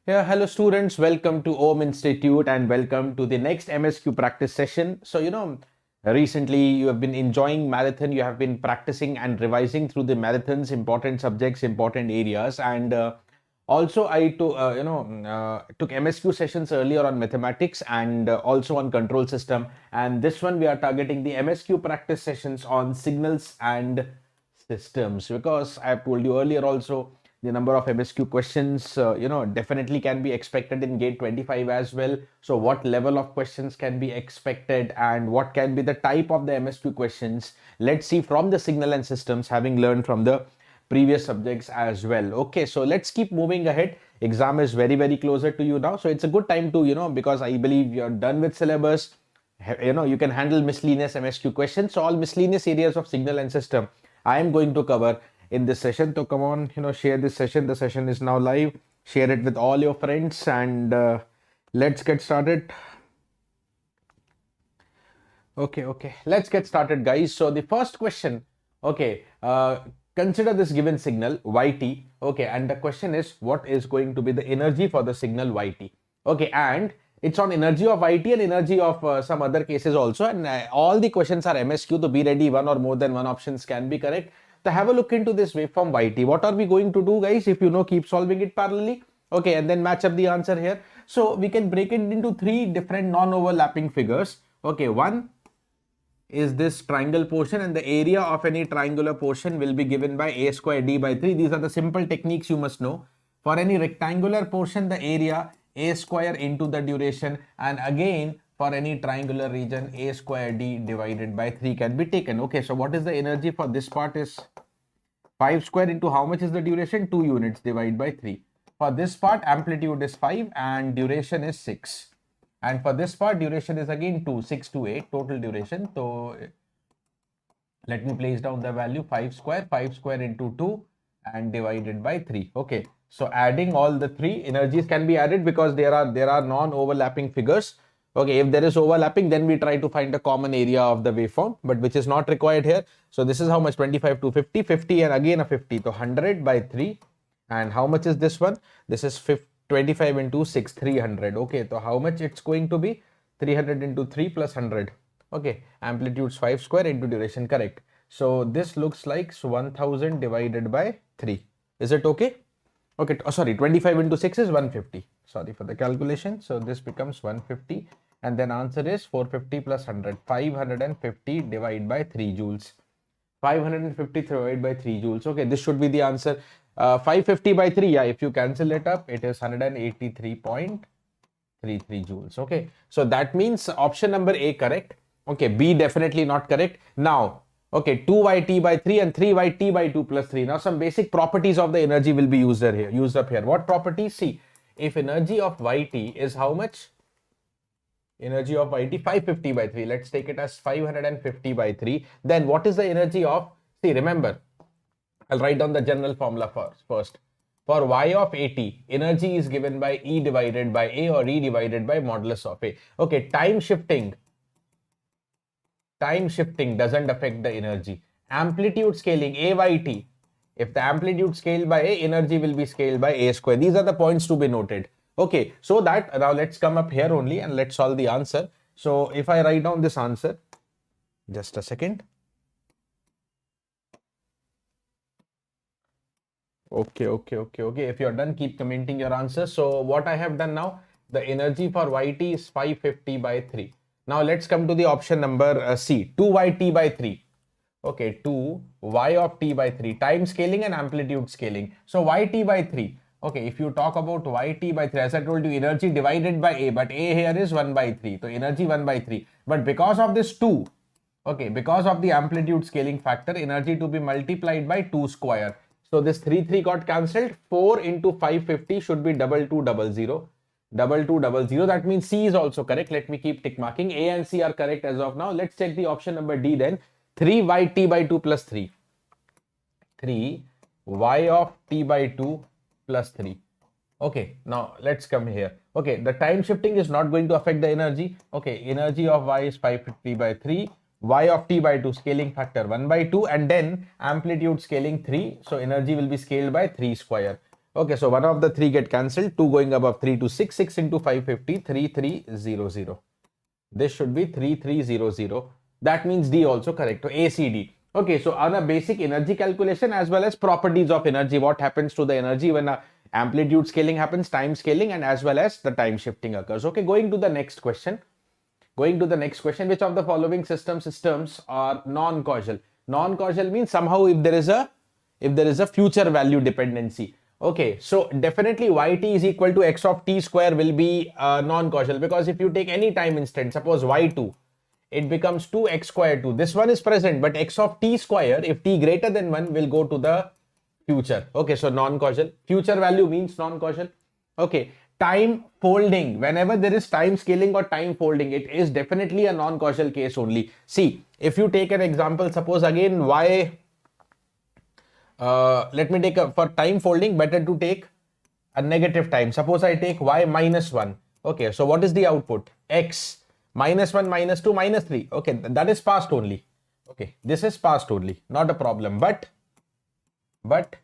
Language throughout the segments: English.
Yeah, hello students, welcome to OM Institute and welcome to the next MSQ practice session. Recently you have been enjoying marathon, you have been practicing and revising through the marathons, important subjects, important areas, and also I took MSQ sessions earlier on mathematics and also on control system, and this one we are targeting the MSQ practice sessions on signals and systems, because I have told you earlier also the number of MSQ questions definitely can be expected in GATE 25 as well. So what level of questions can be expected and what can be the type of the MSQ questions? Let's see from the signal and systems, having learned from the previous subjects as well. Okay, so let's keep moving ahead. Exam is very closer to you now, so it's a good time to because I believe you're done with syllabus. You can handle miscellaneous MSQ questions. So all miscellaneous areas of signal and system I am going to cover in this session. So come on, share this session. The session is now live. Share it with all your friends and let's get started. Okay, let's get started, guys. So the first question, consider this given signal yt, okay, and the question is what is going to be the energy for the signal yt, okay, and it's on energy of yt and energy of some other cases also, and all the questions are MSQ, so be ready, one or more than one options can be correct. So have a look into this waveform yt. What are we going to do, guys? If you know, keep solving it parallelly, okay, and then match up the answer here. So we can break it into three different non-overlapping figures. Okay, one is this triangle portion, and the area of any triangular portion will be given by a square d by 3. These are the simple techniques you must know. For any rectangular portion, the area a square into the duration, and again for any triangular region a square d divided by 3 can be taken. Okay, so what is the energy for this part is 5 square into how much is the duration? 2 units divided by 3. For this part, amplitude is 5 and duration is 6. And for this part, duration is again 2, 6 to 8 total duration. So let me place down the value 5 square into 2 and divided by 3. Okay, so adding all the three energies can be added because there are non-overlapping figures. Okay, if there is overlapping, then we try to find a common area of the waveform, but which is not required here. So this is how much? 25 to 50, 50 and again a 50. So 100 by 3. And how much is this one? This is 25 into 6, 300. Okay, so how much it's going to be? 300 into 3 plus 100. Okay, amplitude's 5 square into duration, correct. So this looks like 1000 divided by 3. Is it okay? Okay, sorry, 25 into 6 is 150. Sorry for the calculation. So this becomes 150. And then answer is 450 plus 100. 550 divided by 3 joules. 550 divided by 3 joules. Okay, this should be the answer. 550 by 3, yeah, if you cancel it up, it is 183.33 joules. Okay, so that means option number A correct. Okay, B definitely not correct. Now, okay, 2yt by 3 and 3yt by 2 plus 3. Now, some basic properties of the energy will be used up here. What properties? See, if energy of yt is how much? Energy of yt 550 by 3. Let's take it as 550 by 3. Then what is the energy of, see, remember, I'll write down the general formula first. For y of at, energy is given by E divided by A or E divided by modulus of A. Okay, time shifting doesn't affect the energy. Amplitude scaling, A by T. If the amplitude scaled by A, energy will be scaled by A square. These are the points to be noted. Okay, so that now let's come up here only and let's solve the answer. So if I write down this answer, just a second. Okay. If you're done, keep commenting your answer. So what I have done now, the energy for yt is 550 by 3. Now let's come to the option number C, 2yt by 3. Okay, 2y of t by 3, time scaling and amplitude scaling. So yt by 3. Okay, if you talk about yt by 3, as I told you, energy divided by A, but A here is 1 by 3. So energy 1 by 3. But because of this 2, okay, because of the amplitude scaling factor, energy to be multiplied by 2 square. So this 3 got cancelled. 4 into 550 should be 2200. 2200. That means C is also correct. Let me keep tick marking. A and C are correct as of now. Let's check the option number D then. 3yt by 2 plus 3. 3y of t by 2 plus 3. Okay, now let's come here. Okay, the time shifting is not going to affect the energy. Okay, energy of y is 550 by 3. Y of t by 2, scaling factor 1 by 2, and then amplitude scaling 3. So energy will be scaled by 3 square. Okay, so one of the three get cancelled, 2 going above 3 to 6, 6 into 550, 3300. This should be 3300. That means D also correct. So ACD. Okay, so on a basic energy calculation as well as properties of energy, what happens to the energy when a amplitude scaling happens, time scaling, and as well as the time shifting occurs. Okay, going to the next question. Which of the following systems are non-causal? Non-causal means somehow if there is a future value dependency. Okay, so definitely yt is equal to x of t square will be non-causal, because if you take any time instant, suppose y2, it becomes 2x square 2. This one is present, but x of t square, if t greater than 1, will go to the future. Okay, so non-causal. Future value means non-causal. Okay, time folding. Whenever there is time scaling or time folding, it is definitely a non-causal case only. See, if you take an example, suppose again y, let me take for time folding, better to take a negative time. Suppose I take y minus 1. Okay, so what is the output? X minus 1, minus 2, minus 3. Okay, that is past only. Okay, this is past only, not a problem. But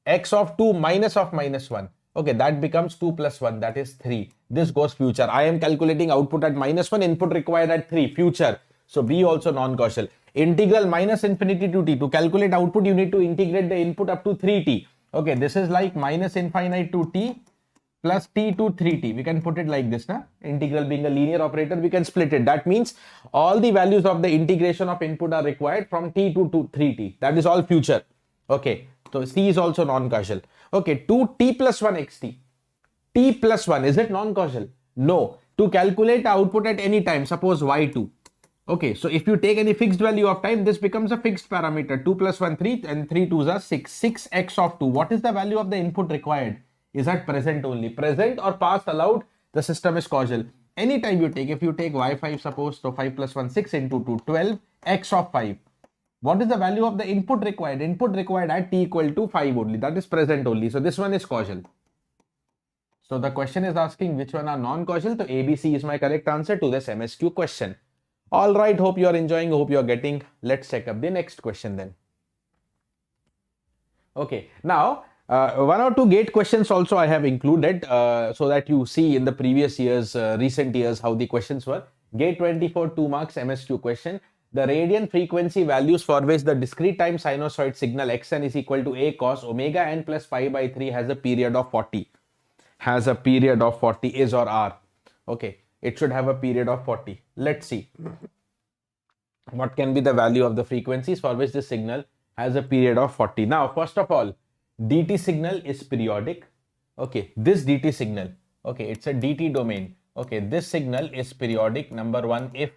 x of 2 minus of minus 1. Okay, that becomes 2 plus 1, that is 3. This goes future. I am calculating output at minus 1, input required at 3, future. So B also non-causal. Integral minus infinity to t. To calculate output, you need to integrate the input up to 3t. Okay, this is like minus infinite to t plus t to 3t. We can put it like this. Integral being a linear operator, we can split it. That means all the values of the integration of input are required from t to 3t. That is all future. Okay, so C is also non-causal. Okay, 2t plus 1 xt. T plus 1, is it non-causal? No. To calculate output at any time, suppose y2. Okay, so if you take any fixed value of time, this becomes a fixed parameter. 2 plus 1, 3, and 3 2s are 6. 6x of 2. What is the value of the input required? Is that present only? Present or past allowed, the system is causal. Anytime you take, if you take y5, suppose, so 5 plus 1, 6 into 2, 12, x of 5. What is the value of the input required? Input required at t equal to 5 only. That is present only. So this one is causal. So the question is asking which one are non-causal. So ABC is my correct answer to this MSQ question. All right, hope you are enjoying, hope you are getting. Let's check up the next question then. Okay, now one or two GATE questions also I have included so that you see in the previous years, recent years, how the questions were. GATE 24 2 marks MSQ question. The radian frequency values for which the discrete time sinusoid signal xn is equal to a cos omega n plus pi by 3 has a period of 40. Has a period of 40, is or are. Okay, it should have a period of 40. Let's see. What can be the value of the frequencies for which this signal has a period of 40? Now, first of all, DT signal is periodic. Okay, this DT signal, okay, it's a DT domain. Okay, this signal is periodic. Number one, if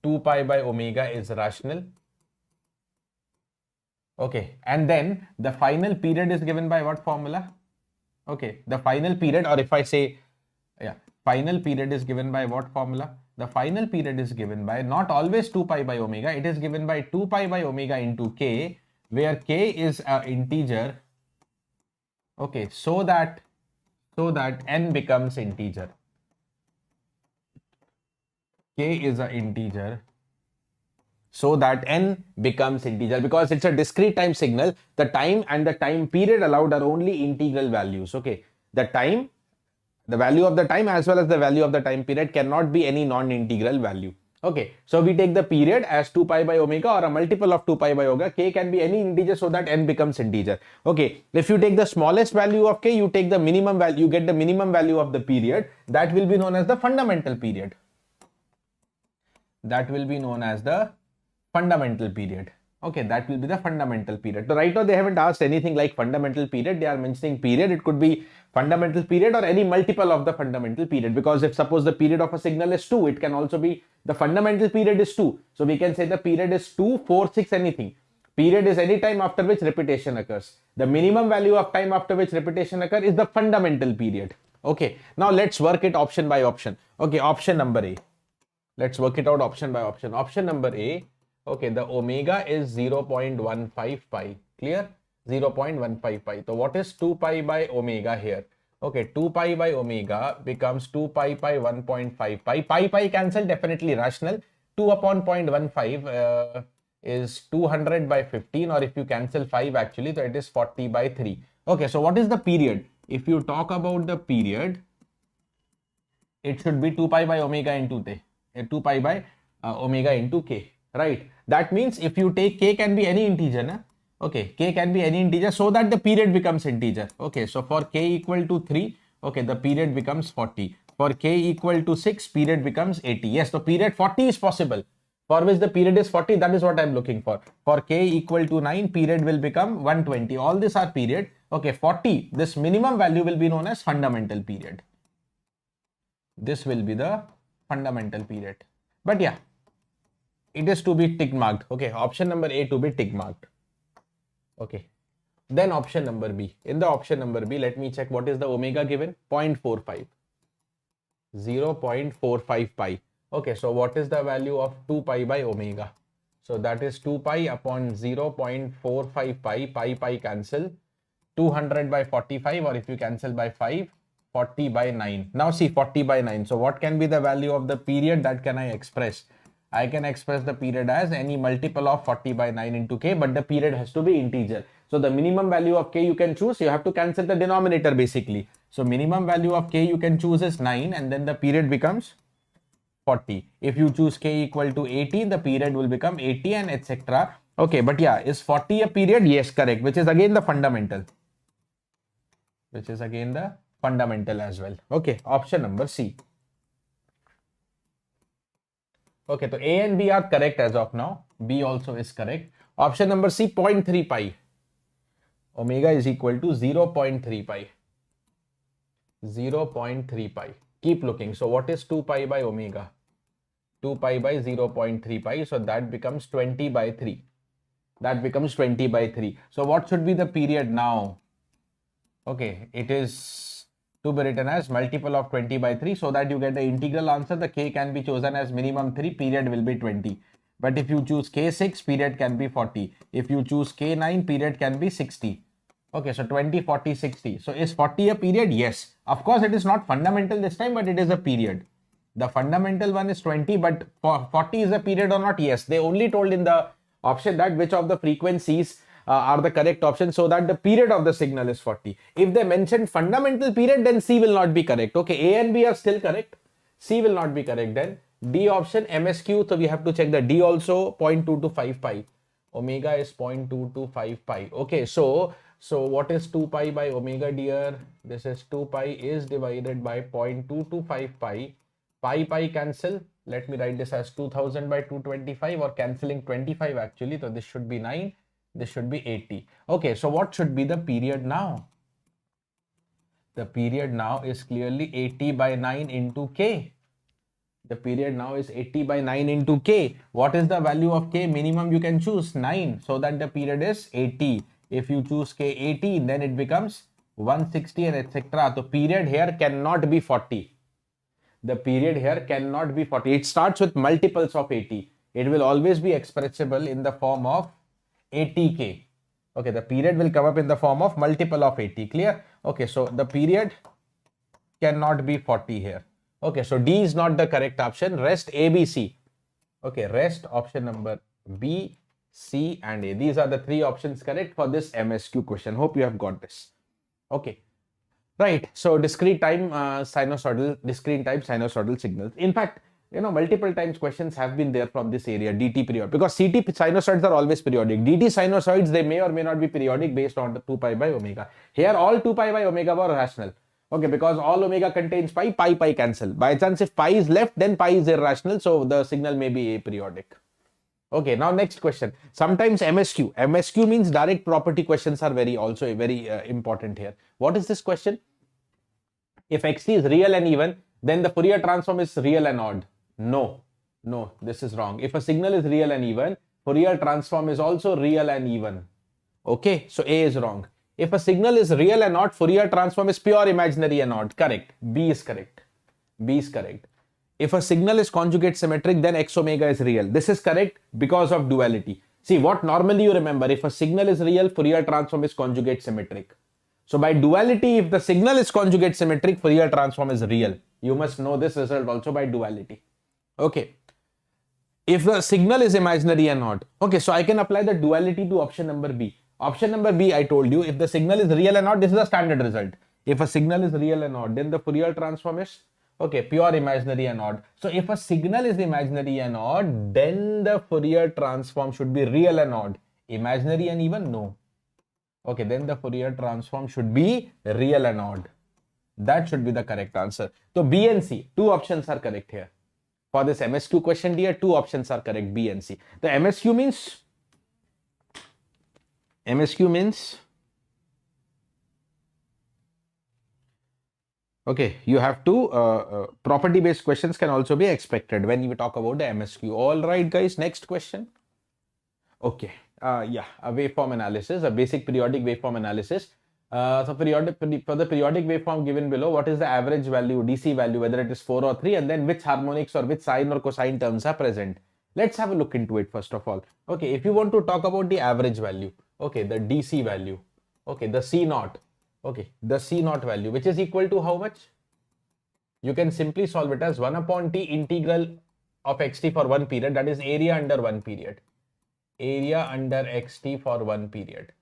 2 pi by omega is rational. Okay, and then the final period is given by what formula? Okay, the final period, or if I say, yeah, final period is given by what formula? The final period is given by not always 2 pi by omega, it is given by 2 pi by omega into k, where k is an integer. Okay, so that n becomes integer. K is an integer so that n becomes integer, because it's a discrete time signal. The time and the time period allowed are only integral values. Okay, the value of the time as well as the value of the time period cannot be any non-integral value. Okay, so we take the period as 2 pi by omega or a multiple of 2 pi by omega. K can be any integer so that n becomes integer. Okay, if you take the smallest value of k, you take the minimum value, you get the minimum value of the period. That will be known as the fundamental period. That will be known as the fundamental period. Okay, that will be the fundamental period. So right now they haven't asked anything like fundamental period. They are mentioning period. It could be fundamental period or any multiple of the fundamental period, because if suppose the period of a signal is 2, it can also be the fundamental period is 2. So we can say the period is 2, 4, 6, anything. Period is any time after which repetition occurs. The minimum value of time after which repetition occurs is the fundamental period. Okay, now let's work it option by option. Okay, option number A. Let's work it out option by option. Option number A. Okay, the omega is 0.15 pi. Clear? 0.15 pi. So what is 2 pi by omega here? Okay, 2 pi by omega becomes 2 pi by 1.5 pi. Pi cancel, definitely rational. 2 upon 0.15. is 200 by 15, or if you cancel 5 actually, so it is 40 by 3. Okay, so what is the period? If you talk about the period, it should be 2 pi by omega into t, 2 pi by omega into k, right? That means if you take k can be any integer, na? Okay, k can be any integer, so that the period becomes integer. Okay, so for k equal to 3, okay, the period becomes 40. For k equal to 6, period becomes 80. Yes, so period 40 is possible. For which the period is 40, that is what I am looking for. For k equal to 9, period will become 120. All these are period. Okay, 40, this minimum value will be known as fundamental period. This will be the fundamental period. But yeah, it is to be tick marked. Okay, option number A to be tick marked. Okay, then option number B. In the option number B, let me check what is the omega given. 0.45. 0.45 pi. Okay, so what is the value of 2 pi by omega? So that is 2 pi upon 0.45 pi. Pi cancel. 200 by 45, or if you cancel by 5, 40 by 9. Now see 40 by 9. So what can be the value of the period? That can I express? I can express the period as any multiple of 40 by 9 into k, but the period has to be integer. So the minimum value of k you can choose. You have to cancel the denominator basically. So minimum value of k you can choose is 9, and then the period becomes 40. If you choose k equal to 80, the period will become 80 and etc. Okay, but yeah, is 40 a period? Yes, correct, which is again the fundamental. Which is again the fundamental as well. Okay, option number C. Okay, so A and B are correct as of now. B also is correct. Option number C, 0.3 pi. Omega is equal to 0.3 pi. 0.3 pi. Keep looking. So what is 2 pi by omega? 2 pi by 0.3 pi. So that becomes 20 by 3. That becomes 20 by 3. So what should be the period now? Okay, it is to be written as multiple of 20 by 3, so that you get the integral answer. The k can be chosen as minimum 3, period will be 20. But if you choose k6, period can be 40. If you choose k9, period can be 60. Okay, so 20, 40, 60. So is 40 a period? Yes. Of course, it is not fundamental this time, but it is a period. The fundamental one is 20, but 40 is a period or not? Yes. They only told in the option that which of the frequencies are the correct option, so that the period of the signal is 40. If they mentioned fundamental period, then C will not be correct. Okay, A and B are still correct. C will not be correct then. D option, MSQ, so we have to check the D also. 0.225 pi. Omega is 0.225 pi. Okay, so what is 2 pi by omega, dear? This is 2 pi is divided by 0.225 pi. Pi cancel. Let me write this as 2000 by 225, or cancelling 25 actually. So this should be 9. This should be 80. Okay, so what should be the period now? The period now is clearly 80 by 9 into k. The period now is 80 by 9 into k. What is the value of k? Minimum you can choose 9, so that the period is 80. If you choose k 80, then it becomes 160 and etc. So period here cannot be 40. The period here cannot be 40. It starts with multiples of 80. It will always be expressible in the form of 80k. Okay, the period will come up in the form of multiple of 80. Clear? Okay, so the period cannot be 40 here. Okay, so D is not the correct option. Rest A, B, C. Okay, rest option number B, C and A. These are the three options correct for this MSQ question. Hope you have got this. Okay. Right. So discrete time sinusoidal signals. In fact, multiple times questions have been there from this area, DT period, because CT sinusoids are always periodic. DT sinusoids, they may or may not be periodic based on the 2 pi by omega. Here, all 2 pi by omega were rational. Okay, because all omega contains pi, pi cancel. By chance, if pi is left, then pi is irrational. So the signal may be aperiodic. Okay, now next question. Sometimes MSQ. MSQ means direct property questions are very important here. What is this question? If xt is real and even, then the Fourier transform is real and odd. No, this is wrong. If a signal is real and even, Fourier transform is also real and even. Okay, so A is wrong. If a signal is real and odd, Fourier transform is pure imaginary and odd. Correct. B is correct. B is correct. If a signal is conjugate symmetric, then x omega is real. This is correct because of duality. See, what normally you remember, if a signal is real, Fourier transform is conjugate symmetric. So by duality, if the signal is conjugate symmetric, Fourier transform is real. You must know this result also by duality. Okay. if the signal is imaginary and odd. Okay, so I can apply the duality to option number B. Option number B, I told you, if the signal is real and odd, this is a standard result. If a signal is real and odd, then the Fourier transform is, okay, pure imaginary and odd. So if a signal is imaginary and odd, then the Fourier transform should be real and odd. Imaginary and even? No. Okay, then the Fourier transform should be real and odd. That should be the correct answer. So B and C, two options are correct here. For this MSQ question, dear, two options are correct, B and C. The MSQ means, okay, you have to, property-based questions can also be expected when you talk about the MSQ. All right, guys, next question. Okay, yeah, a waveform analysis, a basic periodic waveform analysis. So for the periodic waveform given below, what is the average value, DC value, whether it is 4 or 3, and then which harmonics or which sine or cosine terms are present? Let's have a look into it first of all. Okay, if you want to talk about the average value, okay, the DC value, okay, the C naught, okay, the C naught value, which is equal to how much? You can simply solve it as 1 upon T integral of xt for one period, that is area under one period. Area under xt for one period.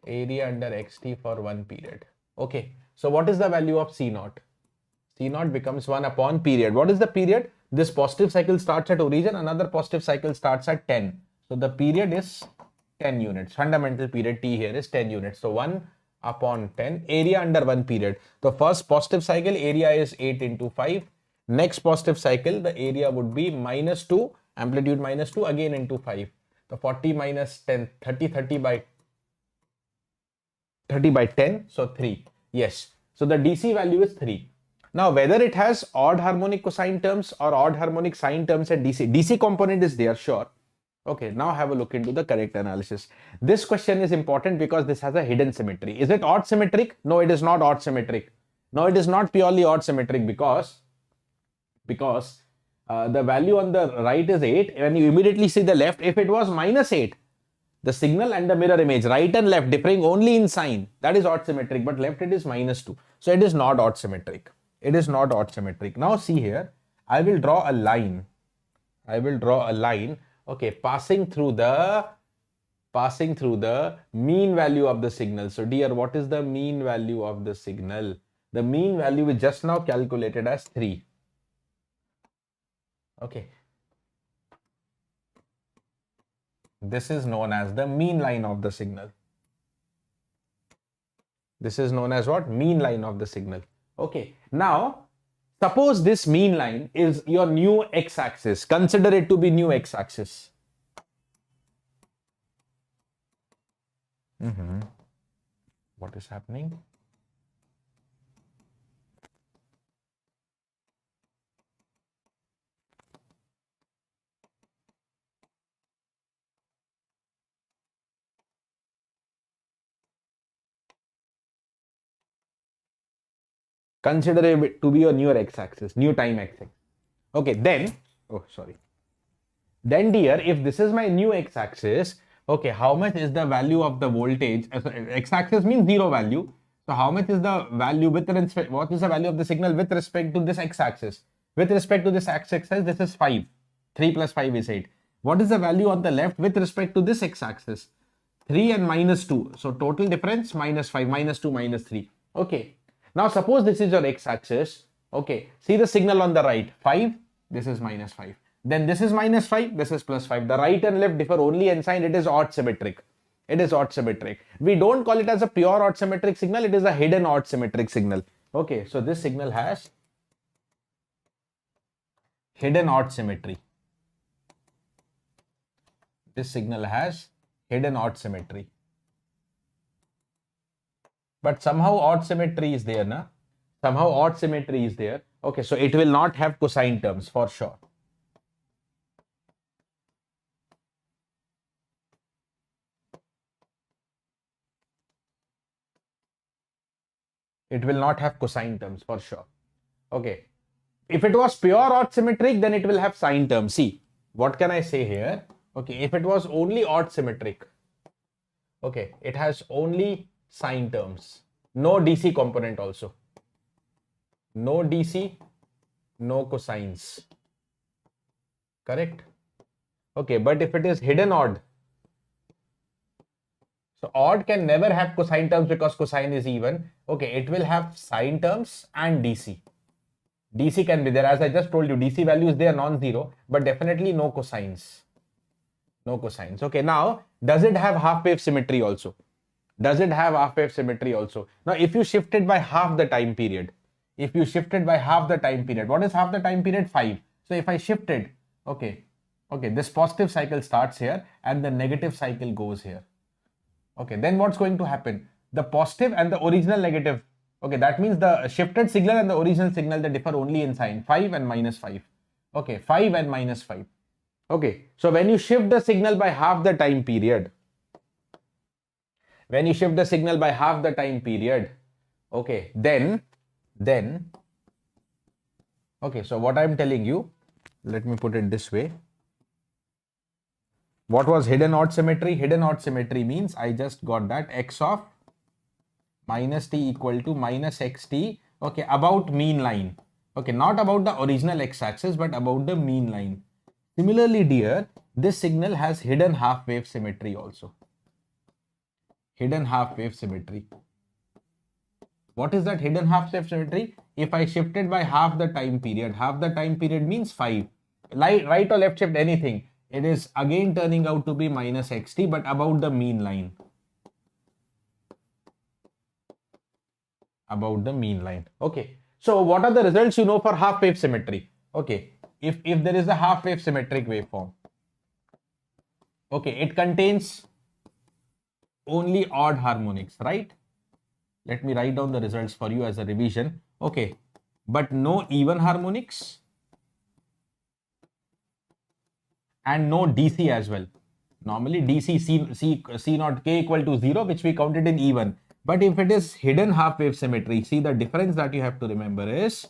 Area under xt for one period. Okay, so what is the value of C naught? C naught becomes 1 upon period. What is the period? This positive cycle starts at origin, another positive cycle starts at 10. So the period is 10 units. Fundamental period T here is 10 units. So 1 upon 10, area under one period. The first positive cycle area is 8 into 5. Next positive cycle, the area would be minus 2, amplitude minus 2, again into 5. The 40 minus 10, 30 by 10, so 3. Yes, so the DC value is 3. Now whether it has odd harmonic cosine terms or odd harmonic sine terms at DC component is there, sure. Okay, now have a look into the correct analysis. This question is important because this has a hidden symmetry. Is it odd symmetric? No, it is not odd symmetric. No, it is not purely odd symmetric because the value on the right is 8. When you immediately see the left, if it was minus 8, the signal and the mirror image, right and left, differing only in sign, that is odd symmetric, but left it is minus 2. So it is not odd symmetric. It is not odd symmetric. Now see here, I will draw a line. Okay, passing through the mean value of the signal. So dear, what is the mean value of the signal? The mean value is just now calculated as 3. Okay. This is known as the mean line of the signal. This is known as what? Mean line of the signal. Okay. Now, suppose this mean line is your new x-axis. Consider it to be new x-axis. What is happening? Consider it to be your newer x-axis, new time axis. Okay, then, then dear, if this is my new x-axis, okay, how much is the value of the voltage? X-axis means zero value. So how much is the value with respect, what is the value of the signal with respect to this x-axis? With respect to this x-axis, this is 5. 3 plus 5 is 8. What is the value on the left with respect to this x-axis? 3 and minus 2. So total difference minus 5, minus 2, minus 3. Okay. Now suppose this is your x-axis. Okay, see the signal on the right, 5, this is minus 5. Then this is minus 5, this is plus 5. The right and left differ only in sign, it is odd symmetric. It is odd symmetric. We don't call it as a pure odd symmetric signal, it is a hidden odd symmetric signal. Okay, so this signal has hidden odd symmetry. This signal has hidden odd symmetry. But somehow odd symmetry is there, na? Somehow odd symmetry is there. Okay, so it will not have cosine terms for sure. It will not have cosine terms for sure. Okay. If it was pure odd symmetric, then it will have sine terms. See, what can I say here? Okay, if it was only odd symmetric, okay, it has only sine terms, no DC component also, no DC, no cosines. correct? Okay, but if it is hidden odd, so odd can never have cosine terms because cosine is even. Okay, it will have sine terms and DC. DC can be there. As I just told you, DC values, they are non-zero, but definitely no cosines. No cosines. Okay, now, does it have half-wave symmetry also? Does it have half-wave symmetry also? Now, if you shift it by half the time period, what is half the time period? 5. So, if I shift it, okay, this positive cycle starts here and the negative cycle goes here. Okay, then what's going to happen? The positive and the original negative. Okay, that means the shifted signal and the original signal, they differ only in sign, 5 and minus 5. Okay, 5 and minus 5. Okay, so when you shift the signal by half the time period, okay, then, okay, so what I'm telling you, let me put it this way. What was hidden odd symmetry? Hidden odd symmetry means I just got that x of minus t equal to minus xt, okay, about mean line. Okay, not about the original x-axis, but about the mean line. Similarly, dear, this signal has hidden half-wave symmetry also. Hidden half-wave symmetry. What is that hidden half-wave symmetry? If I shift it by half the time period means 5. Right or left shift, anything. It is again turning out to be minus xt, but about the mean line. Okay. So what are the results you know for half-wave symmetry? Okay. If there is a half-wave symmetric waveform, okay, it contains only odd harmonics, right? Let me write down the results for you as a revision. Okay. But no even harmonics and no DC as well. Normally DC C naught K equal to 0, which we counted in even. But if it is hidden half-wave symmetry, see the difference that you have to remember is,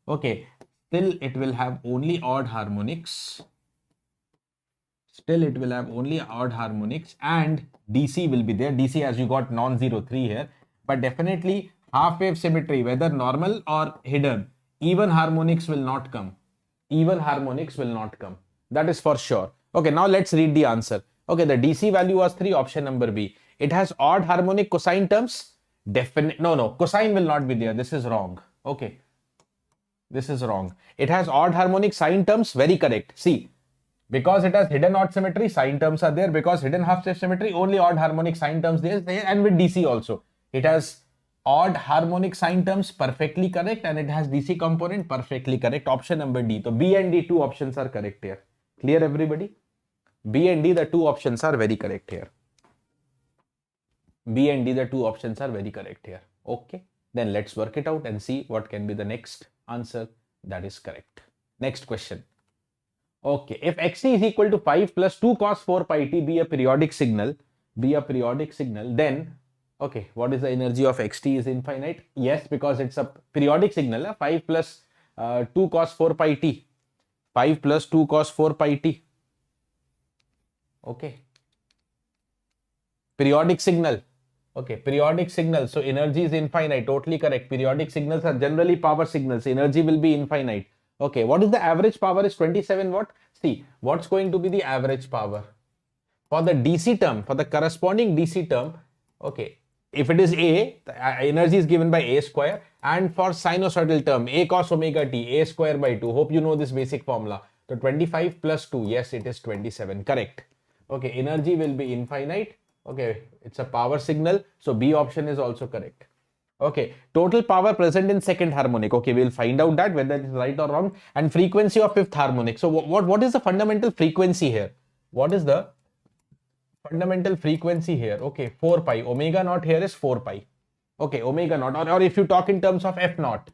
okay, still it will have only odd harmonics. And DC will be there. DC as you got non-zero 3 here. But definitely half-wave symmetry, whether normal or hidden, even harmonics will not come. That is for sure. Okay, now let's read the answer. Okay, the DC value was 3, option number B. It has odd harmonic cosine terms. No, cosine will not be there. This is wrong. Okay, this is wrong. It has odd harmonic sine terms. Very correct. See, because it has hidden odd symmetry, sine terms are there. Because hidden half-wave symmetry, only odd harmonic sine terms there. And with DC also, it has odd harmonic sine terms, perfectly correct, and it has DC component, perfectly correct. Option number D. So B and D, 2 options are correct here. Clear, everybody? B and D, the 2 options are very correct here. Okay, then let's work it out and see what can be the next answer that is correct. Next question. Okay, if xt is equal to 5 plus 2 cos 4 pi t be a periodic signal, then, okay, what is the energy of xt is infinite? Yes, because it's a periodic signal, 5 plus 2 cos 4 pi t. 5 plus 2 cos 4 pi t. Okay. Periodic signal. Okay, periodic signal. So energy is infinite. Totally correct. Periodic signals are generally power signals. Energy will be infinite. Okay, what is the average power is 27 watt? See, what's going to be the average power? For the DC term, for the corresponding DC term, okay, if it is A, the energy is given by A square, and for sinusoidal term, A cos omega t, A square by 2. Hope you know this basic formula. So 25 plus 2, yes, it is 27, correct. Okay, energy will be infinite. Okay, it's a power signal. So B option is also correct. Okay, total power present in second harmonic. Okay, we'll find out that whether it is right or wrong. And frequency of fifth harmonic. So what is the fundamental frequency here? What is the fundamental frequency here? Okay, 4 pi. Omega naught here is 4 pi. Okay, omega naught. Or if you talk in terms of F naught,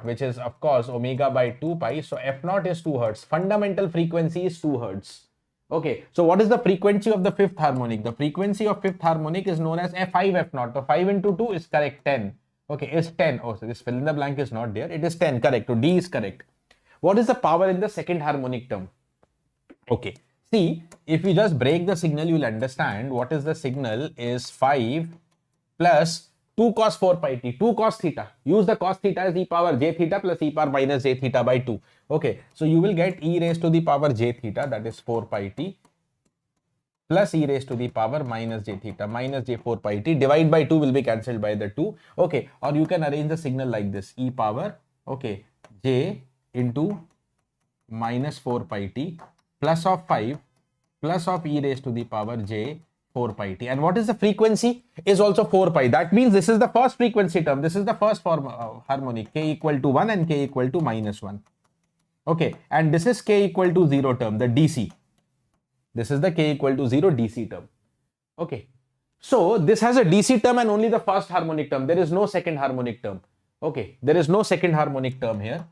which is of course omega by 2 pi. So F naught is 2 hertz. Fundamental frequency is 2 hertz. Okay, so what is the frequency of the fifth harmonic? The frequency of fifth harmonic is known as F5 F naught. So 5 into 2 is correct, 10. Okay, is 10. Oh, so this fill in the blank is not there. It is 10, correct. So D is correct. What is the power in the second harmonic term? Okay, see, if you just break the signal, you will understand what is the signal is 5 plus 2 cos 4 pi t, 2 cos theta. Use the cos theta as e power j theta plus e power minus j theta by 2. Okay, so you will get e raised to the power j theta, that is 4 pi t, plus e raised to the power minus j theta minus j 4 pi t. Divide by 2 will be cancelled by the 2. Okay, or you can arrange the signal like this, e power, okay, j into minus 4 pi t plus of 5 plus of e raised to the power j 4 pi t. And what is the frequency? Is also 4 pi. That means this is the first frequency term. This is the first form harmonic, k equal to 1 and k equal to minus 1. Okay, and this is k equal to 0 term, the DC. This is the k equal to 0 DC term. Okay, so this has a DC term and only the first harmonic term. There is no second harmonic term. Okay, there is no second harmonic term here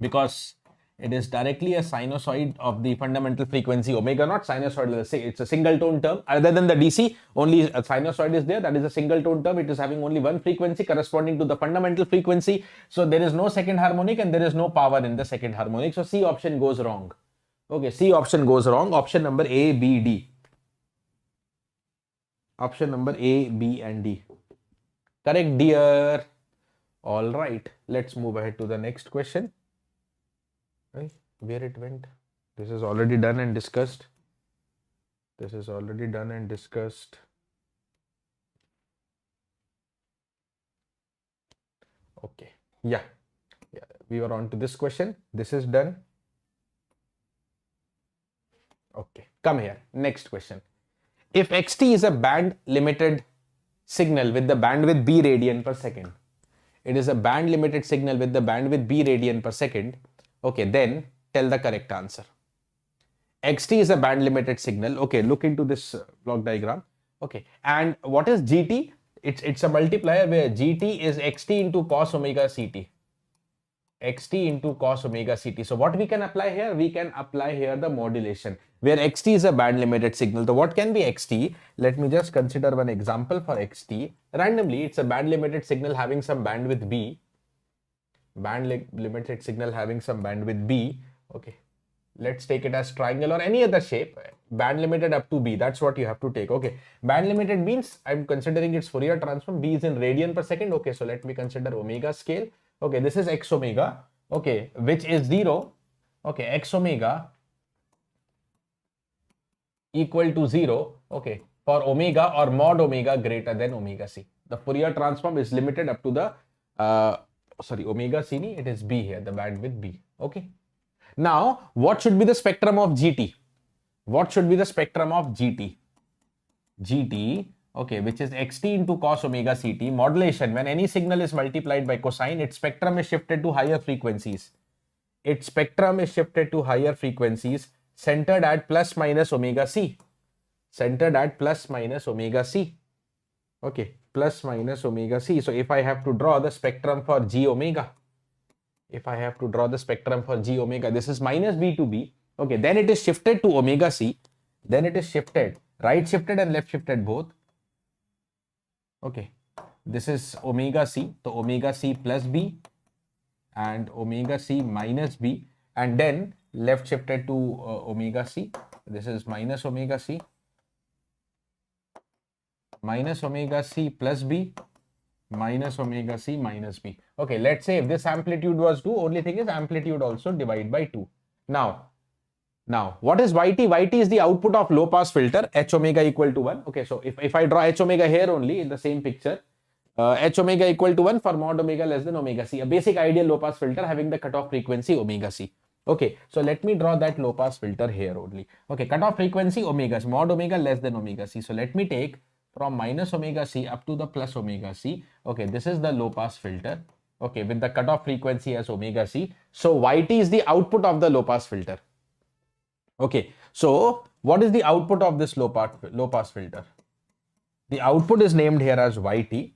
because it is directly a sinusoid of the fundamental frequency omega naught. Sinusoid, it's a single tone term. Other than the DC, only a sinusoid is there. That is a single tone term. It is having only one frequency corresponding to the fundamental frequency. So there is no second harmonic and there is no power in the second harmonic. So C option goes wrong. Okay, C option goes wrong. Option number A, B, D. Option number A, B and D. Correct, dear. All right. Let's move ahead to the next question. Right, where it went? This is already done and discussed. This is already done and discussed. Okay, yeah, we were on to this question. This is done. Okay, come here. Next question. If xt is a band limited signal with the bandwidth b radian per second, it is a band limited signal with the bandwidth b radian per second. Okay, then tell the correct answer. Xt is a band limited signal. Okay, look into this block diagram. Okay, and what is gt? It's a multiplier where gt is xt into cos omega ct. Xt into cos omega ct. So what we can apply here? We can apply here the modulation where xt is a band limited signal. So what can be xt? Let me just consider one example for xt. Randomly, it's a band limited signal having some bandwidth b. Limited signal having some bandwidth b. Okay, let's take it as triangle or any other shape. Band limited up to b. That's what you have to take. Okay, band limited means I'm considering its Fourier transform. B is in radian per second. Okay, so let me consider omega scale. Okay, this is x omega. Okay, which is 0. Okay, x omega equal to 0. Okay, for omega or mod omega greater than omega c. The Fourier transform is limited up to the omega c, it is b here, the bandwidth b. Okay, now what should be the spectrum of gt? What should be the spectrum of gt? gt, okay, which is xt into cos omega ct. Modulation, when any signal is multiplied by cosine, its spectrum is shifted to higher frequencies. Its spectrum is shifted to higher frequencies centered at plus minus omega c. Centered at plus minus omega c. Okay, plus minus omega c. So if I have to draw the spectrum for g omega, if I have to draw the spectrum for g omega, this is minus b to b. Okay, then it is shifted to omega c. Then it is shifted, right shifted and left shifted both. Okay, this is omega c. So omega c plus b and omega c minus b, and then left shifted to omega c. This is minus omega c. Minus omega c plus b, minus omega c minus b. Okay, let's say if this amplitude was 2, only thing is amplitude also divide by 2. Now what is yt? Yt is the output of low pass filter, h omega equal to 1. Okay, so if I draw h omega here only in the same picture, h omega equal to 1 for mod omega less than omega c, a basic ideal low pass filter having the cutoff frequency omega c. Okay, so let me draw that low pass filter here only. Okay, cutoff frequency omega, mod omega less than omega c. So let me take from minus omega c up to the plus omega c. Okay, this is the low pass filter. Okay, with the cutoff frequency as omega c. So yt is the output of the low pass filter. Okay, so what is the output of this low pass filter? The output is named here as yt.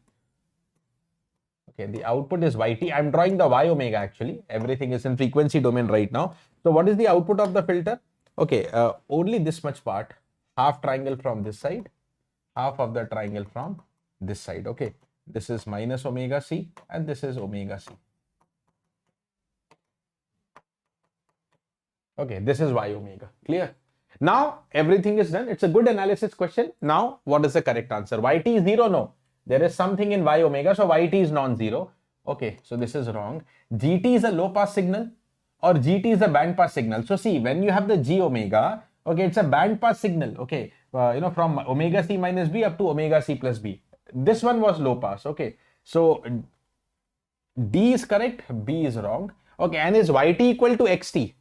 Okay, the output is yt. I'm drawing the y omega actually. Everything is in frequency domain right now. So what is the output of the filter? Okay, only this much part, half triangle from this side, half of the triangle from this side. Okay, this is minus omega c and this is omega c. Okay, this is y omega. Clear? Now everything is done. It's a good analysis question. Now what is the correct answer? Yt is 0? No. There is something in y omega, so yt is non-zero. Okay, so this is wrong. GT is a low pass signal or GT is a band pass signal. So see, when you have the G omega, okay, it's a band pass signal. Okay, from omega c minus b up to omega c plus b. This one was low pass. Okay, so D is correct, B is wrong. Okay, and is yt equal to xt?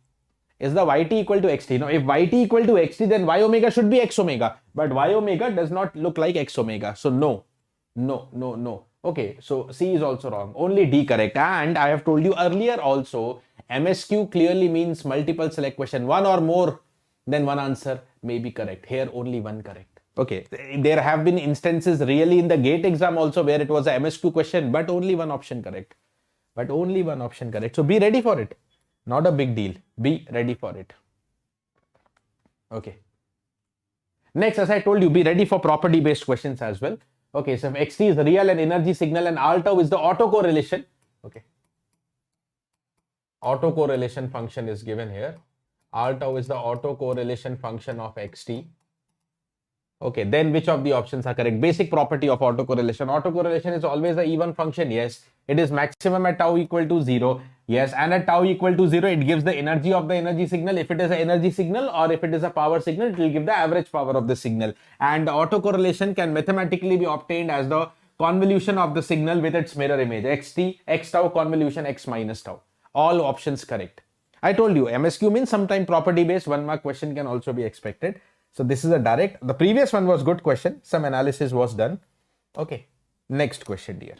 Is the yt equal to xt? Now, if yt equal to xt, then y omega should be x omega. But y omega does not look like x omega. So no. Okay, so C is also wrong. Only D correct. And I have told you earlier also, MSQ clearly means multiple select question. One or more than one answer may be correct. Here only one correct. Okay, there have been instances really in the GATE exam also where it was a MSQ question, but only one option correct. So be ready for it. Not a big deal. Be ready for it. Okay. Next, as I told you, be ready for property based questions as well. Okay, so if xt is real and energy signal and r tau is the autocorrelation. Okay. Autocorrelation function is given here. R tau is the autocorrelation function of xt. Okay, then which of the options are correct? Basic property of autocorrelation. Autocorrelation is always a even function. Yes. It is maximum at tau equal to 0. Yes. And at tau equal to 0, it gives the energy of the energy signal. If it is an energy signal or if it is a power signal, it will give the average power of the signal. And the autocorrelation can mathematically be obtained as the convolution of the signal with its mirror image. Xt, x tau convolution, x minus tau. All options correct. I told you MSQ means sometime property based. 1 mark question can also be expected. So this is a direct. The previous one was good question. Some analysis was done. Okay. Next question, dear.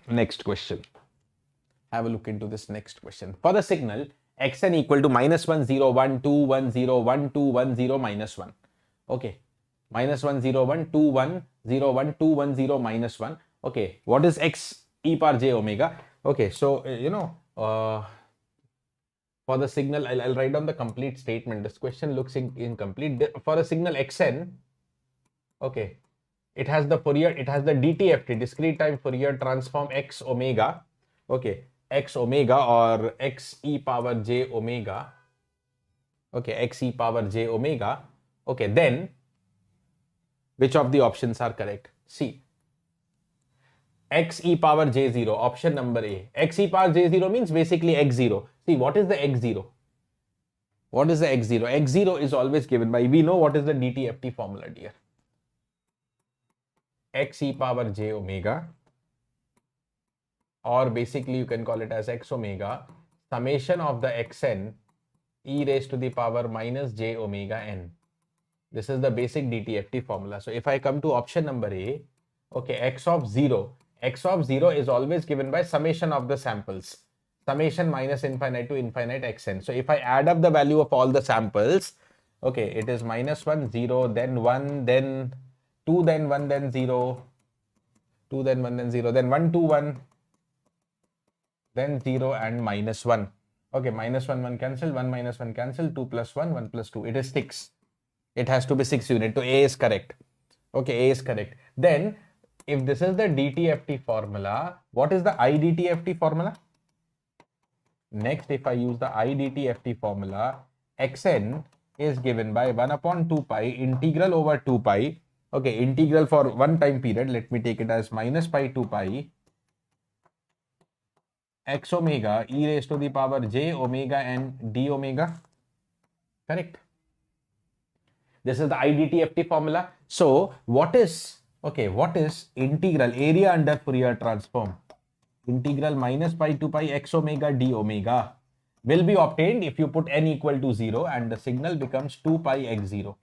Next question. Have a look into this next question. For the signal xn equal to -1 0 1 2 1 0 1 2 1 0 -1. Okay. -1 0 1 2 1 0 1 2 1 0 -1. Okay. What is x e power j omega? Okay. So for the signal, I'll write down the complete statement. This question looks incomplete. For a signal xn, okay, it has the DTFT, discrete time Fourier transform x omega, okay, x omega or x e power j omega, okay, x e power j omega, okay, then which of the options are correct? See, x e power j0, option number A. X e power j0 means basically x0. See, what is the x0? What is the x0? X0 is always given by, we know what is the DTFT formula, dear. X e power j omega, or basically you can call it as x omega, summation of the xn e raised to the power minus j omega n. This is the basic DTFT formula. So if I come to option number A, okay, x of 0 is always given by summation of the samples. Summation minus infinite to infinite xn. So if I add up the value of all the samples, okay, it is -1, 0, then 1, then 2, then 1, then 0, 2, then 1, then 0, then 1, 2, 1, then 0 and -1. Okay, -1, 1 cancel, 1 minus 1 cancel, 2 plus 1, 1 plus 2. It is 6. It has to be 6 unit. So A is correct. Okay, A is correct. Then if this is the DTFT formula, what is the IDTFT formula? Next, if I use the IDTFT formula, xn is given by 1 upon 2 pi integral over 2 pi. Okay, integral for one time period. Let me take it as minus pi 2 pi x omega e raised to the power j omega n d omega. Correct. This is the IDTFT formula. So what is integral area under Fourier transform? Integral minus pi to pi x omega d omega will be obtained if you put n equal to 0 and the signal becomes 2 pi x0.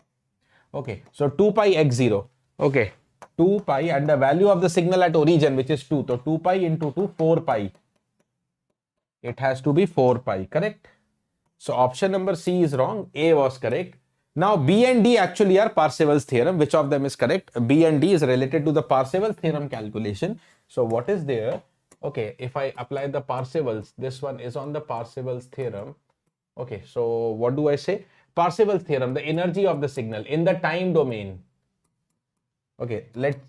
Okay, so 2 pi x0. Okay, 2 pi and the value of the signal at origin, which is 2. So 2 pi into 2, 4 pi. It has to be 4 pi, correct? So option number C is wrong. A was correct. Now B and D actually are Parseval's theorem. Which of them is correct? B and D is related to the Parseval's theorem calculation. So what is there? Okay, if I apply the Parseval's, this one is on the Parseval's theorem. Okay, so what do I say? Parseval's theorem, the energy of the signal in the time domain. Okay,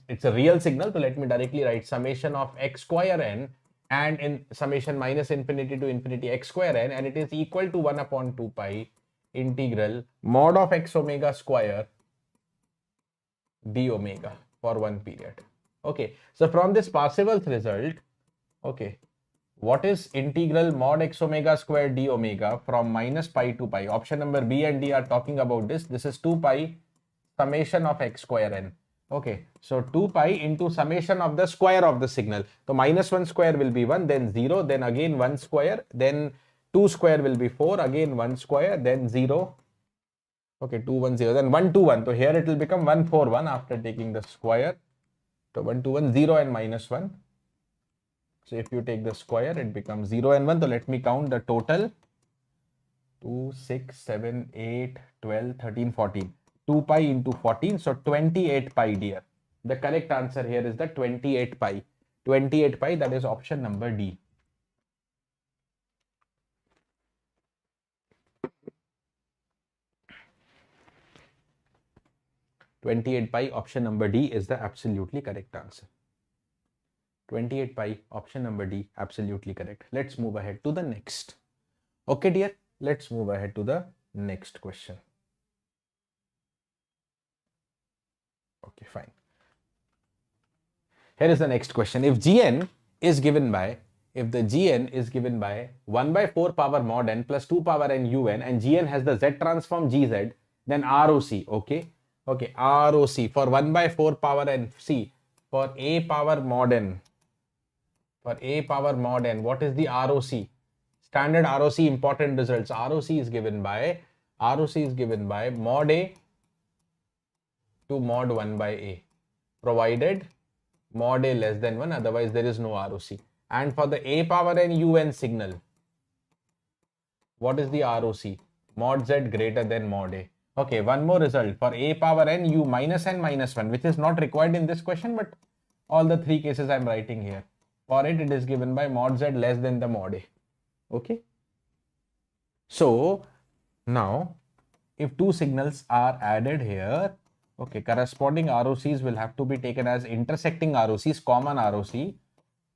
it's a real signal, so let me directly write summation of x square n and in summation minus infinity to infinity x square n, and it is equal to 1 upon 2 pi integral mod of x omega square d omega. for 1 period. Okay, so from this Parseval's result, okay, what is integral mod x omega square d omega from minus pi to pi? Option number B and D are talking about this. This is 2 pi summation of x square n. Okay, so 2 pi into summation of the square of the signal. So minus 1 square will be 1, then 0, then again 1 square, then 2 square will be 4, again 1 square, then 0. Okay, 2, 1, 0, then 1, 2, 1. So here it will become 1, 4, 1 after taking the square. So 1, 2, 1, 0 and minus 1. So if you take the square, it becomes 0 and 1. So let me count the total. 2, 6, 7, 8, 12, 13, 14. 2 pi into 14. So 28 pi, dear. The correct answer here is the 28 pi. 28 pi, that is option number D. (28 pi) option number D is the absolutely correct answer. 28 pi option number D absolutely correct. Let's move ahead to the next. Okay, dear. Let's move ahead to the next question. Okay, fine. Here is the next question. If Gn is given by, if the Gn is given by 1 by 4 power mod n plus 2 power n un and Gn has the Z transform Gz, then ROC, okay? Okay, ROC for 1 by 4 power n, see, for A power mod n, for A power mod n, what is the ROC? Standard ROC important results. ROC is given by mod A to mod 1 by A, provided mod A less than 1, otherwise there is no ROC. And for the A power n un signal, what is the ROC? Mod Z greater than mod A. Okay, one more result for A power n u minus n minus 1, which is not required in this question, but all the three cases I am writing here. For it is given by mod Z less than the mod A. Okay. So now if two signals are added here, okay, corresponding ROCs will have to be taken as intersecting ROCs, common ROC,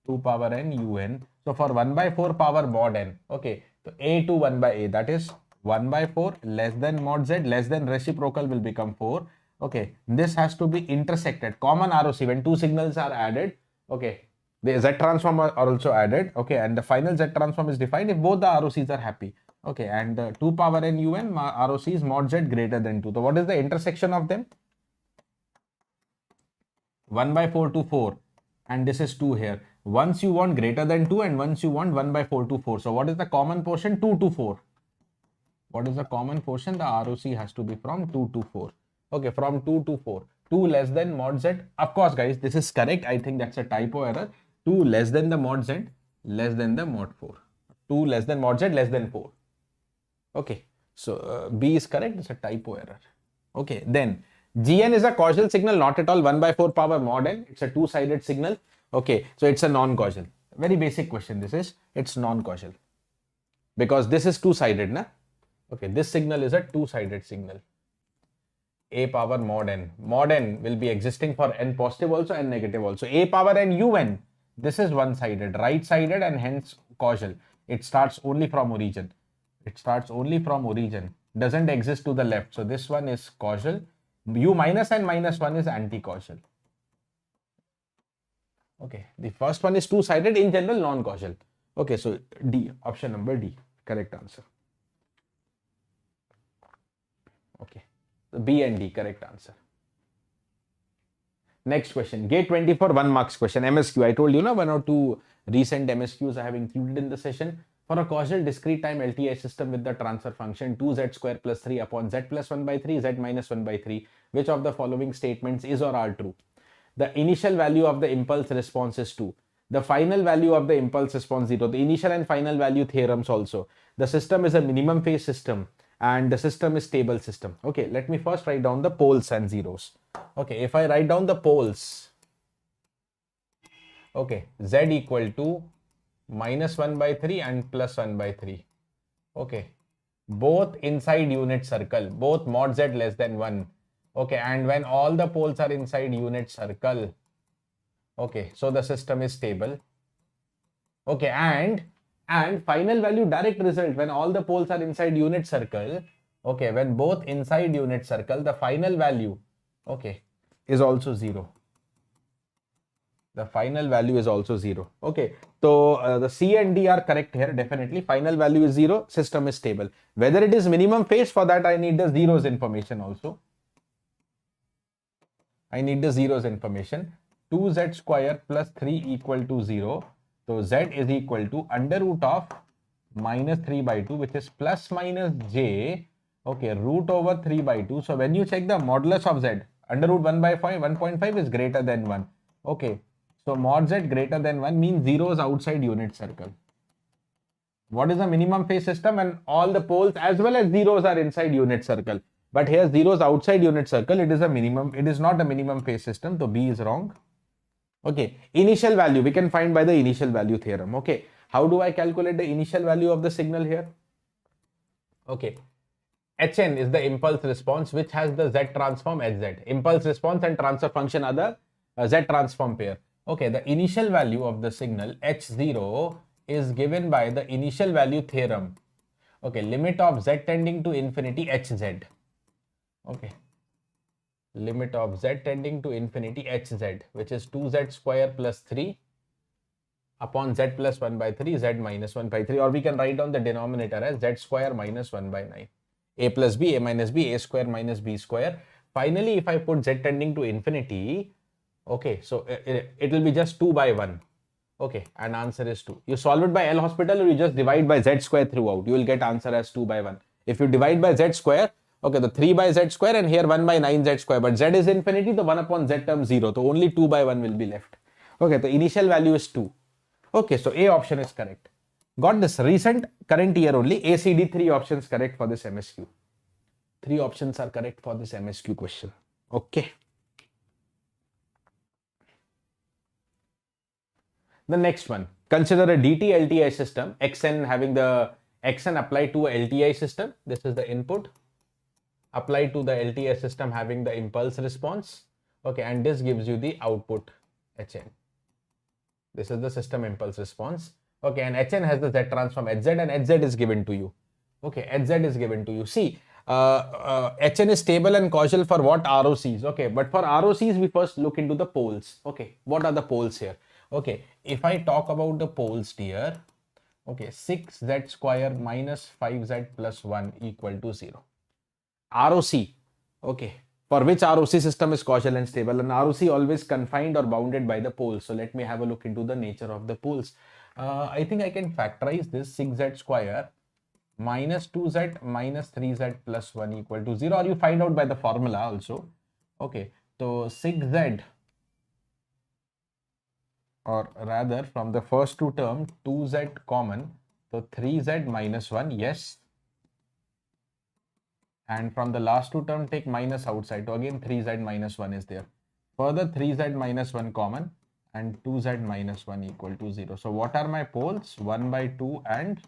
2 power n un. So for 1 by 4 power mod n, okay, so A to 1 by A, that is 1 by 4 less than mod Z less than reciprocal will become 4. Okay, this has to be intersected, common ROC when two signals are added. Okay, the Z transform are also added. Okay, and the final Z transform is defined if both the ROCs are happy. Okay, and the 2 power n un ROC is mod Z greater than 2. So what is the intersection of them? 1 by 4 to 4, and this is 2 here. Once you want greater than 2 and once you want 1 by 4 to 4. So what is the common portion? 2 to 4. What is the common portion? The ROC has to be from 2 to 4. Okay, from 2 to 4. 2 less than mod Z. Of course, guys, this is correct. I think that's a typo error. 2 less than the mod Z, less than the mod 4. 2 less than mod Z, less than 4. Okay, so B is correct. It's a typo error. Okay, then Gn is a causal signal, not at all 1 by 4 power mod n. It's a two-sided signal. Okay, so it's a non-causal. Very basic question this is. It's non-causal. Because this is two-sided, na? Okay, this signal is a two-sided signal. A power mod n. Mod n will be existing for n positive also and negative also. A power n un. This is one-sided, right-sided and hence causal. It starts only from origin. It starts only from origin. Doesn't exist to the left. So this one is causal. U minus and minus 1 is anti-causal. Okay, the first one is two-sided, in general non-causal. Okay, so D, option number D, correct answer. Okay, so B and D, correct answer. Next question, GATE 24 1 marks question, MSQ. I told you, na, 1 or 2 recent MSQs I have included in the session. For a causal discrete time LTI system with the transfer function 2z square plus 3 upon z plus 1 by 3, z minus 1 by 3, which of the following statements is or are true? The initial value of the impulse response is 2. The final value of the impulse response 0. The initial and final value theorems also. The system is a minimum phase system and the system is stable system. Okay, let me first write down the poles and zeros. Okay, if I write down the poles, okay, z equal to minus 1 by 3 and plus 1 by 3. Okay, both inside unit circle, both mod z less than 1. Okay, and when all the poles are inside unit circle, okay, so the system is stable. Okay, and final value direct result, when all the poles are inside unit circle, okay, when both inside unit circle, the final value, okay, is also 0. The final value is also 0. Okay, so the C and D are correct here. Definitely final value is 0, system is stable. Whether it is minimum phase, for that I need the zeros information also. I need the zeros information. 2z square plus 3 equal to 0. So z is equal to under root of minus 3 by 2, which is plus minus j, okay, root over 3 by 2. So when you check the modulus of z, under root 1 by 5, 1.5 is greater than 1. Okay, so mod z greater than 1 means 0 is outside unit circle. What is the minimum phase system? And all the poles as well as zeros are inside unit circle. But here zeros outside unit circle, it is a minimum, it is not a minimum phase system, so B is wrong. Okay, initial value we can find by the initial value theorem. Okay, how do I calculate the initial value of the signal here? Okay, Hn is the impulse response which has the Z transform Hz. Impulse response and transfer function are the Z transform pair. Okay, the initial value of the signal H0 is given by the initial value theorem. Okay, limit of Z tending to infinity Hz. Okay, limit of Z tending to infinity Hz, which is 2z square plus 3 upon Z plus 1 by 3, Z minus 1 by 3, or we can write down the denominator as Z square minus 1 by 9. A plus B, A minus B, A square minus B square. Finally, if I put Z tending to infinity, okay, so it will be just 2 by 1. Okay, and answer is 2. You solve it by L hospital or you just divide by Z square throughout. You will get answer as 2 by 1. If you divide by Z square, okay, the 3 by Z square and here 1 by 9 Z square. But Z is infinity, the 1 upon Z term 0. So only 2 by 1 will be left. Okay, the initial value is 2. Okay, so A option is correct. Got this recent current year only. A, C, D, 3 options correct for this MSQ. 3 options are correct for this MSQ question. Okay. The next one, consider a DT LTI system, Xn having the Xn applied to a LTI system. This is the input applied to the LTI system having the impulse response. Okay, and this gives you the output Hn. This is the system impulse response. Okay, and Hn has the Z transform Hz and Hz is given to you. Okay, Hz is given to you. See, Hn is stable and causal for what? ROCs. Okay, but for ROCs, we first look into the poles. Okay, what are the poles here? Okay, if I talk about the poles here, okay, 6z square minus 5z plus 1 equal to 0. ROC, okay, for which ROC system is causal and stable, and ROC always confined or bounded by the poles. So let me have a look into the nature of the poles. I think I can factorize this 6z square minus 2z minus 3z plus 1 equal to 0, or you find out by the formula also. Okay, so 6z, or rather from the first two terms 2z common, so 3z minus 1, yes, and from the last two term take minus outside, so again 3z minus 1 is there, further 3z minus 1 common and 2z minus 1 equal to 0. So what are my poles? 1 by 2 and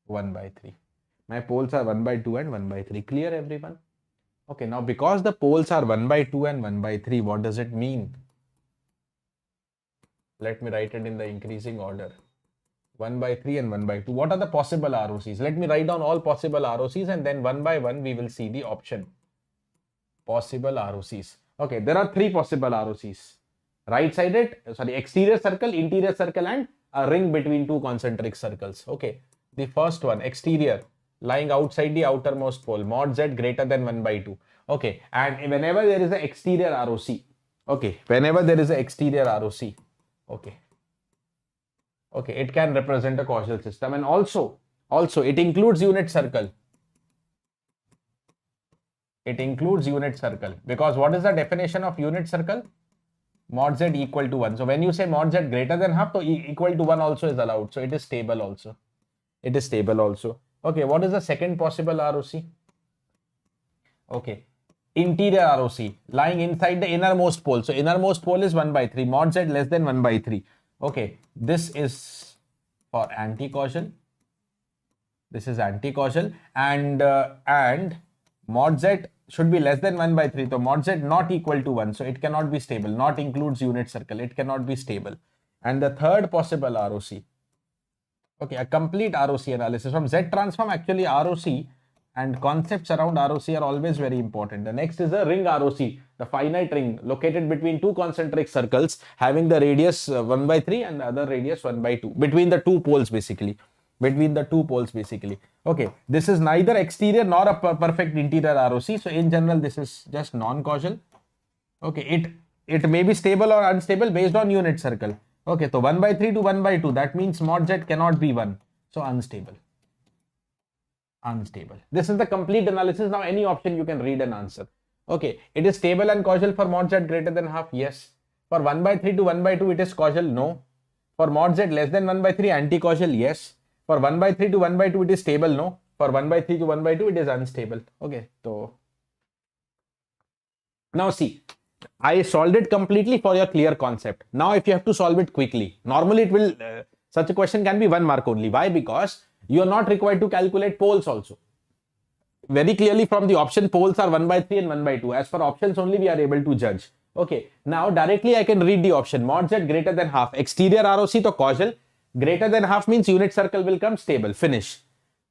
1 by 3. My poles are 1 by 2 and 1 by 3. Clear everyone? Okay, now because the poles are 1 by 2 and 1 by 3, what does it mean? Let me write it in the increasing order. 1 by 3 and 1 by 2. What are the possible ROCs? Let me write down all possible ROCs and then one by one we will see the option. Possible ROCs. Okay, there are 3 possible ROCs. Right-sided, exterior circle, interior circle and a ring between 2 concentric circles. Okay, the first one, exterior, lying outside the outermost pole, mod Z greater than 1 by 2. Okay, and whenever there is an exterior ROC, okay, whenever there is an exterior ROC, okay, it can represent a causal system, and also it includes unit circle. It includes unit circle, because what is the definition of unit circle? Mod Z equal to 1. So when you say mod Z greater than half, so equal to 1 also is allowed. So it is stable also. It is stable also. Okay, what is the second possible ROC? Okay, interior ROC, lying inside the innermost pole. So innermost pole is 1 by 3, mod Z less than 1 by 3. Okay, this is for anti-causal. This is anti-causal, and mod Z should be less than 1 by 3. So mod Z not equal to 1. So it cannot be stable. Not includes unit circle. It cannot be stable. And the third possible ROC. Okay, a complete ROC analysis. From Z transform, actually ROC and concepts around ROC are always very important. The next is the ring ROC, the finite ring located between two concentric circles having the radius 1 by 3 and the other radius 1 by 2, between the two poles basically. Okay, this is neither exterior nor a perfect interior ROC. So in general, this is just non-causal. Okay, it may be stable or unstable based on unit circle. Okay, so 1 by 3 to 1 by 2, that means mod z cannot be 1. So unstable. This is the complete analysis. Now any option you can read and answer. Okay, it is stable and causal for mod z greater than half. Yes. For 1 by 3 to 1 by 2, it is causal. No. For mod z less than 1 by 3, anti-causal. Yes. For 1 by 3 to 1 by 2, it is stable. No. For 1 by 3 to 1 by 2, it is unstable. Okay, so now see, I solved it completely for your clear concept. Now if you have to solve it quickly, normally it will such a question can be 1 mark only. Why? Because you are not required to calculate poles also. Very clearly from the option, poles are 1 by 3 and 1 by 2. As per options only, we are able to judge. Okay, now directly I can read the option. Mod z greater than half. Exterior ROC to causal. Greater than half means unit circle will come stable. Finish.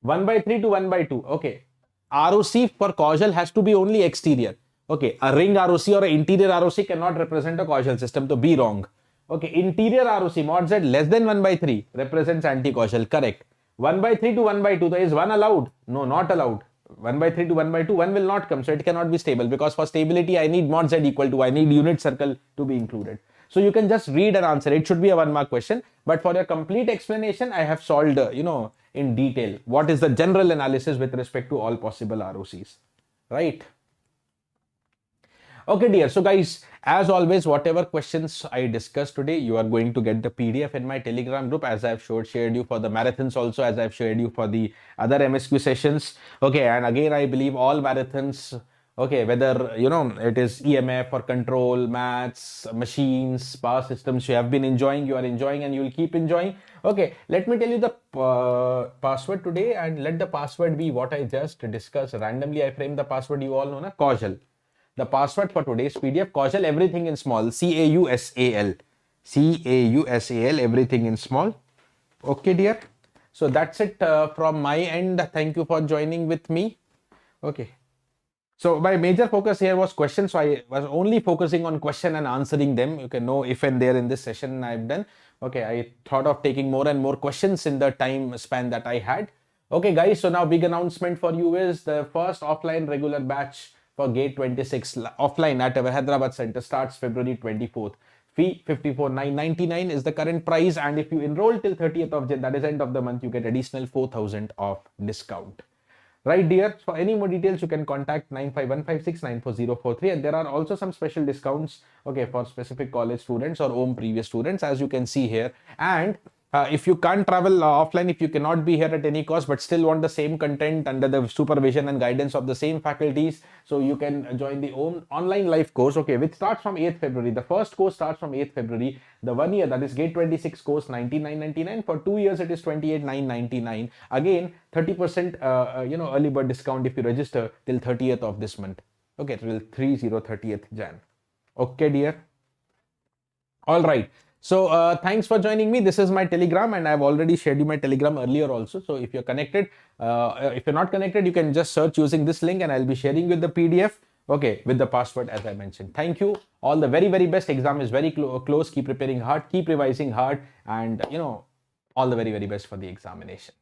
1 by 3 to 1 by 2. Okay, ROC for causal has to be only exterior. Okay, a ring ROC or an interior ROC cannot represent a causal system. So be wrong. Okay, interior ROC mod z less than 1 by 3 represents anti-causal. Correct. 1 by 3 to 1 by 2, there is 1 allowed? No, not allowed. 1 by 3 to 1 by 2, 1 will not come. So it cannot be stable because for stability, I need mod z equal to, I need unit circle to be included. So you can just read and answer. It should be a 1 mark question. But for your complete explanation, I have solved, in detail what is the general analysis with respect to all possible ROCs. Right? Okay, dear. So guys, as always, whatever questions I discussed today, you are going to get the PDF in my Telegram group, as I've shared you for the marathons also, as I've shared you for the other MSQ sessions. Okay, and again, I believe all marathons, okay, whether, it is EMF or control, maths, machines, power systems, you have been enjoying, you are enjoying, and you will keep enjoying. Okay, let me tell you the password today, and let the password be what I just discussed. Randomly, I framed the password, you all know, na? Causal. The password for today's PDF, causal, everything in small, C-A-U-S-A-L, C-A-U-S-A-L, everything in small. Okay, dear. So that's it from my end. Thank you for joining with me. Okay. So my major focus here was questions. So I was only focusing on question and answering them. You can know if and there in this session I've done. Okay, I thought of taking more and more questions in the time span that I had. Okay, guys. So now big announcement for you is the first offline regular batch for GATE 26 offline at our Hyderabad center starts February 24th. Fee 54,999 is the current price, and if you enroll till 30th of Jan, that is end of the month, you get additional 4,000 of discount. Right, dear? For any more details, you can contact 951569443, and there are also some special discounts, okay, for specific college students or home previous students, as you can see here. And if you can't travel offline, if you cannot be here at any cost, but still want the same content under the supervision and guidance of the same faculties, so you can join the online live course, okay, which starts from 8th February. The first course starts from 8th February. The 1 year, that is GATE 26 course, 99.99. For 2 years, it is 28,999. Again, 30% early bird discount if you register till 30th of this month. Okay, till 30th Jan. Okay, dear. All right. So thanks for joining me. This is my Telegram, and I've already shared you my Telegram earlier also. So if you're connected, if you're not connected, you can just search using this link, and I'll be sharing with the PDF, okay, with the password as I mentioned. Thank you. All the very, very best. Exam is very close. Keep preparing hard, keep revising hard, and all the very, very best for the examination.